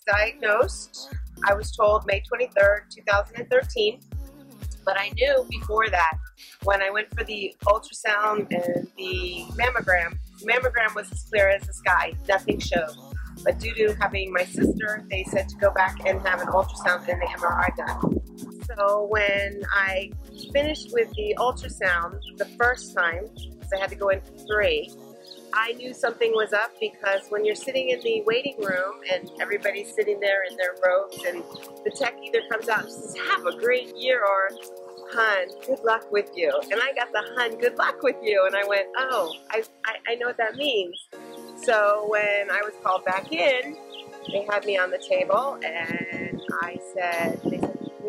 Diagnosed, I was told May 23rd, 2013, but I knew before that when I went for the ultrasound and the mammogram was as clear as the sky, nothing showed. But due to having my sister, they said to go back and have an ultrasound and the MRI done. So when I finished with the ultrasound the first time, because I had to go in for 3, I knew something was up, because when you're sitting in the waiting room and everybody's sitting there in their robes and the tech either comes out and says, "Have a great year," or, "Hun, good luck with you." And I got the "Hun, good luck with you." And I went, oh, I know what that means. So when I was called back in, they had me on the table and they said, "We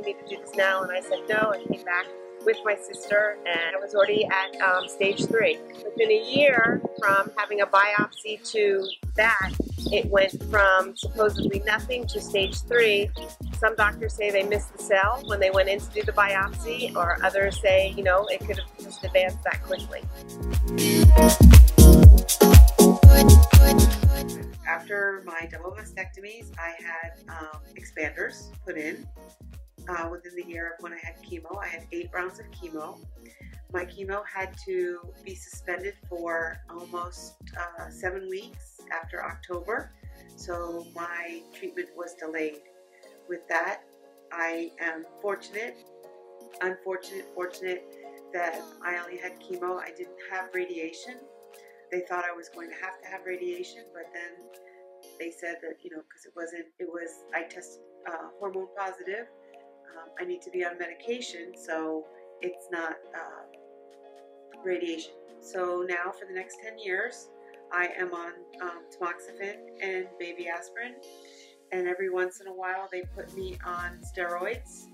need to do this now." And I said, no. I came back with my sister, and I was already at stage 3. Within a year from having a biopsy to that, it went from supposedly nothing to stage 3. Some doctors say they missed the cell when they went in to do the biopsy, or others say, you know, it could have just advanced that quickly. After my double mastectomies, I had expanders put in. Within the year of when I had chemo, I had 8 rounds of chemo. My chemo had to be suspended for almost 7 weeks after October, so my treatment was delayed. With that, I am fortunate that I only had chemo. I didn't have radiation. They thought I was going to have radiation, but then they said that, you know, because I tested hormone positive. I need to be on medication, so it's not radiation. So now for the next 10 years, I am on tamoxifen and baby aspirin, and every once in a while they put me on steroids.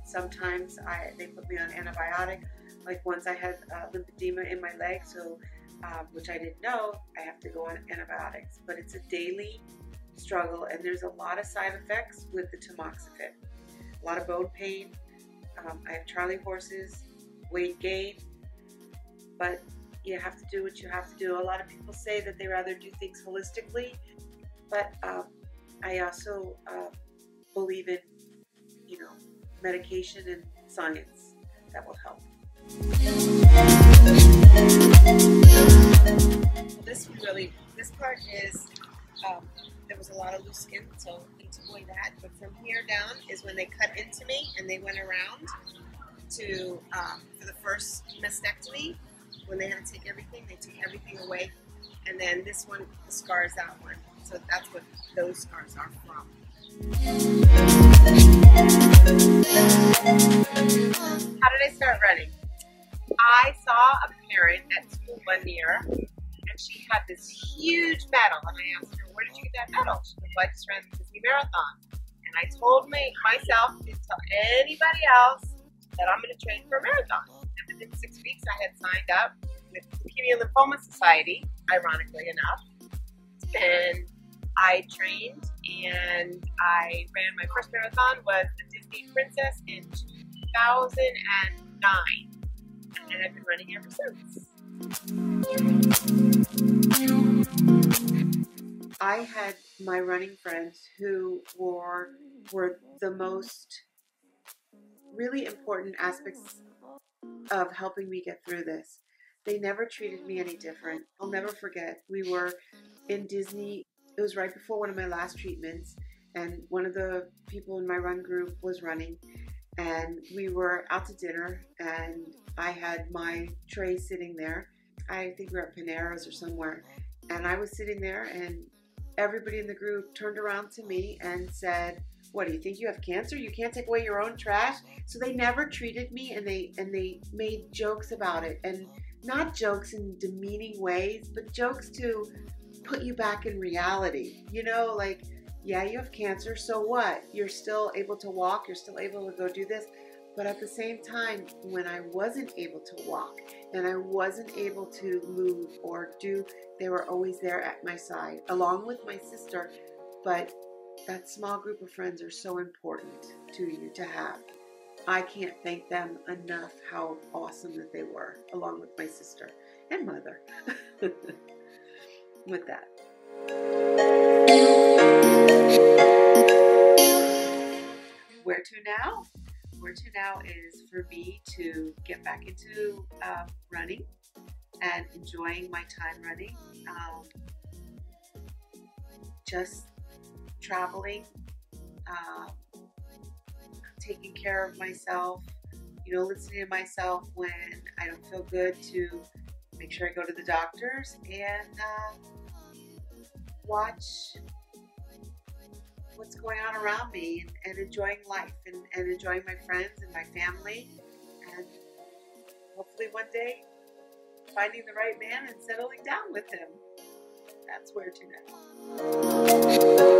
Sometimes they put me on antibiotic. Like once I had lymphedema in my leg, so which I didn't know, I have to go on antibiotics. But it's a daily struggle, and there's a lot of side effects with the tamoxifen. A lot of bone pain. I have Charlie horses, weight gain, but you have to do what you have to do. A lot of people say that they rather do things holistically, but I also believe in, you know, medication and science that will help. This part is, there was a lot of loose skin, so I need to avoid that. But from here down is when they cut into me, and they went around to, for the first mastectomy, when they had to take everything, they took everything away. And then this one, the scar is that one. So that's what those scars are from. How did I start running? I saw a parent at school one year, and she had this huge medal, and I asked her, "Where did you get that medal?" She said, "Well, I just ran the Disney Marathon." And I told myself to tell anybody else that I'm going to train for a marathon. And within 6 weeks, I had signed up with the Leukemia and Lymphoma Society, ironically enough, and I trained, and I ran my first marathon was the Disney Princess in 2009, and I've been running ever since. I had my running friends who were the most really important aspects of helping me get through this. They never treated me any different. I'll never forget, we were in Disney. It was right before one of my last treatments, and one of the people in my run group was running, and we were out to dinner, and I had my tray sitting there. I think we were at Panera's or somewhere, and I was sitting there, and everybody in the group turned around to me and said, "What, do you think you have cancer? You can't take away your own trash?" So they never treated me, and they made jokes about it, and not jokes in demeaning ways, but jokes to put you back in reality. You know, like, yeah, you have cancer, so what? You're still able to walk, you're still able to go do this. But at the same time, when I wasn't able to walk and I wasn't able to move or do, they were always there at my side, along with my sister. But that small group of friends are so important to you to have. I can't thank them enough how awesome that they were, along with my sister and mother. With that. Where to now? Where to now is for me to get back into running and enjoying my time running. Just traveling, taking care of myself, listening to myself when I don't feel good, to make sure I go to the doctors, and watch what's going on around me, and enjoying life, and enjoying my friends and my family, and hopefully one day finding the right man and settling down with him. That's where to now.